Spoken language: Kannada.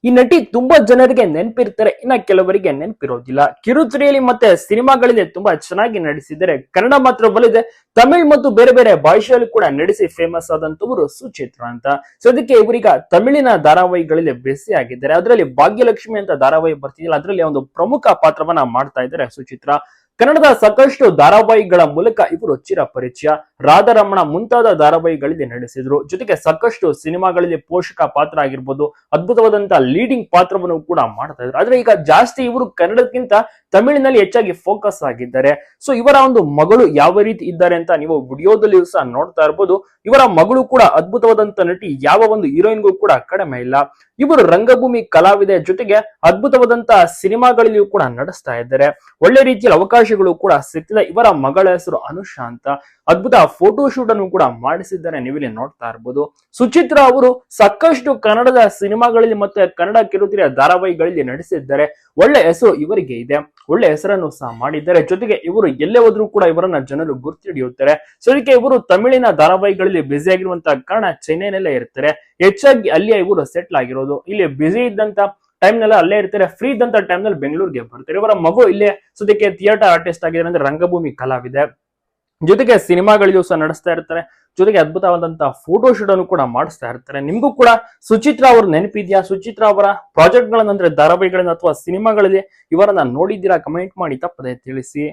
ಈ ನಟಿ ತುಂಬಾ ಜನರಿಗೆ ನೆನಪಿರ್ತಾರೆ, ಇನ್ನ ಕೆಲವರಿಗೆ ನೆನಪಿರೋದಿಲ್ಲ. ಕಿರುತೆರೆಯಲ್ಲಿ ಮತ್ತೆ ಸಿನಿಮಾಗಳಲ್ಲಿ ತುಂಬಾ ಚೆನ್ನಾಗಿ ನಟಿಸಿದರೆ. ಕನ್ನಡ ಮಾತ್ರವಲ್ಲದೆ ತಮಿಳ್ ಮತ್ತು ಬೇರೆ ಬೇರೆ ಭಾಷೆಯಲ್ಲಿ ಕೂಡ ನಡೆಸಿ ಫೇಮಸ್ ಆದಂತವರು ಸುಚಿತ್ರಾ ಅಂತ. ಸದ್ಯಕ್ಕೆ ಇವರೀಗ ತಮಿಳಿನ ಧಾರಾವಾಹಿಗಳಲ್ಲಿ ಬ್ಯುಸಿ ಆಗಿದ್ದಾರೆ. ಅದರಲ್ಲಿ ಭಾಗ್ಯಲಕ್ಷ್ಮಿ ಅಂತ ಧಾರಾವಾಹಿ ಬರ್ತಿದೆಯಲ್ಲ, ಅದರಲ್ಲಿ ಒಂದು ಪ್ರಮುಖ ಪಾತ್ರವನ್ನ ಮಾಡ್ತಾ ಇದ್ದಾರೆ ಸುಚಿತ್ರಾ. ಕನ್ನಡದ ಸಾಕಷ್ಟು ಧಾರಾವಾಹಿಗಳ ಮೂಲಕ ಇವರು ಚಿರಪರಿಚಯ. ರಾಧಾರಮಣ ಮುಂತಾದ ಧಾರಾವಾಹಿಗಳಲ್ಲಿ ನಡೆಸಿದ್ರು. ಜೊತೆಗೆ ಸಾಕಷ್ಟು ಸಿನಿಮಾಗಳಲ್ಲಿ ಪೋಷಕ ಪಾತ್ರ ಆಗಿರ್ಬೋದು, ಅದ್ಭುತವಾದಂತಹ ಲೀಡಿಂಗ್ ಪಾತ್ರವನ್ನು ಕೂಡ ಮಾಡ್ತಾ ಇದ್ರು. ಆದ್ರೆ ಈಗ ಜಾಸ್ತಿ ಇವರು ಕನ್ನಡಕ್ಕಿಂತ ತಮಿಳಿನಲ್ಲಿ ಹೆಚ್ಚಾಗಿ ಫೋಕಸ್ ಆಗಿದ್ದಾರೆ. ಸೊ ಇವರ ಒಂದು ಮಗಳು ಯಾವ ರೀತಿ ಇದ್ದಾರೆ ಅಂತ ನೀವು ವಿಡಿಯೋದಲ್ಲಿ ಸಹ ನೋಡ್ತಾ ಇರಬಹುದು. ಇವರ ಮಗಳು ಕೂಡ ಅದ್ಭುತವಾದಂತ ನಟಿ, ಯಾವ ಒಂದು ಹೀರೋಯಿನ್ಗೂ ಕೂಡ ಕಡಿಮೆ ಇಲ್ಲ. ಇವರು ರಂಗಭೂಮಿ ಕಲಾವಿದೆ, ಜೊತೆಗೆ ಅದ್ಭುತವಾದಂತಹ ಸಿನಿಮಾಗಳಲ್ಲಿಯೂ ಕೂಡ ನಡೆಸ್ತಾ ಇದ್ದಾರೆ. ಒಳ್ಳೆ ರೀತಿಯ ಅವಕಾಶಗಳು ಕೂಡ ಸಿಗ್ತಿದೆ. ಇವರ ಮಗಳ ಹೆಸರು ಅನುಷಾ ಅಂತ. ಅದ್ಭುತ ಫೋಟೋ ಶೂಟ್ ಅನ್ನು ಕೂಡ ಮಾಡಿಸಿದ್ದಾರೆ, ನೀವಿಲ್ಲಿ ನೋಡ್ತಾ ಇರಬಹುದು. ಸುಚಿತ್ರಾ ಅವರು ಸಾಕಷ್ಟು ಕನ್ನಡದ ಸಿನಿಮಾಗಳಲ್ಲಿ ಮತ್ತೆ ಕನ್ನಡ ಕಿರುತೆರೆಯ ಧಾರಾವಾಹಿಗಳಲ್ಲಿ ನಡೆಸಿದ್ದಾರೆ. ಒಳ್ಳೆ ಹೆಸರು ಇವರಿಗೆ ಇದೆ, ಒಳ್ಳೆ ಹೆಸರನ್ನು ಸಹ ಮಾಡಿದ್ದಾರೆ. ಜೊತೆಗೆ ಇವರು ಎಲ್ಲೇ ಹೋದ್ರೂ ಕೂಡ ಇವರನ್ನ ಜನರು ಗುರ್ತಿಡಿಯುತ್ತಾರೆ. ಸೊ ಇದಕ್ಕೆ ಇವರು ತಮಿಳಿನ ಧಾರಾವಾಹಿಗಳಲ್ಲಿ ಬ್ಯುಸಿ ಆಗಿರುವಂತಹ ಕಾರಣ ಚೆನ್ನೈನಲ್ಲೇ ಇರ್ತಾರೆ. ಹೆಚ್ಚಾಗಿ ಅಲ್ಲಿಯೇ ಇವರು ಸೆಟ್ಲ್ ಆಗಿರೋದು. ಇಲ್ಲಿ ಬ್ಯುಸಿ ಇದ್ದಂತ ಟೈಮ್ ನಲ್ಲಿ ಅಲ್ಲೇ ಇರ್ತಾರೆ, ಫ್ರೀ ಇದ್ದಂತ ಟೈಮ್ ನಲ್ಲಿ ಬೆಂಗಳೂರಿಗೆ ಬರ್ತಾರೆ. ಇವರ ಮಗು ಇಲ್ಲೇ ಸದ್ಯಕ್ಕೆ ಥಿಯೇಟರ್ ಆರ್ಟಿಸ್ಟ್ ಆಗಿದ್ದಾರೆ, ಅಂದ್ರೆ ರಂಗಭೂಮಿ ಕಲಾವಿದೆ. ಜೊತೆಗೆ ಸಿನಿಮಾಗಳಿಗೂ ಸಹ ನಡೆಸ್ತಾ ಇರ್ತಾರೆ. ಜೊತೆಗೆ ಅದ್ಭುತವಾದಂತಹ ಫೋಟೋ ಶೂಟ್ ಅನ್ನು ಕೂಡ ಮಾಡಿಸ್ತಾ ಇರ್ತಾರೆ. ನಿಮ್ಗೂ ಕೂಡ ಸುಚಿತ್ರಾ ಅವ್ರ ನೆನಪಿದ್ಯಾ? ಸುಚಿತ್ರಾ ಅವರ ಪ್ರಾಜೆಕ್ಟ್ ಗಳನ್ನ, ಅಂದ್ರೆ ಧಾರಾವಾಹಿಗಳನ್ನ ಅಥವಾ ಸಿನಿಮಾಗಳಲ್ಲಿ ಇವರನ್ನ ನೋಡಿದ್ದೀರಾ? ಕಮೆಂಟ್ ಮಾಡಿ ತಪ್ಪದೆ ತಿಳಿಸಿ.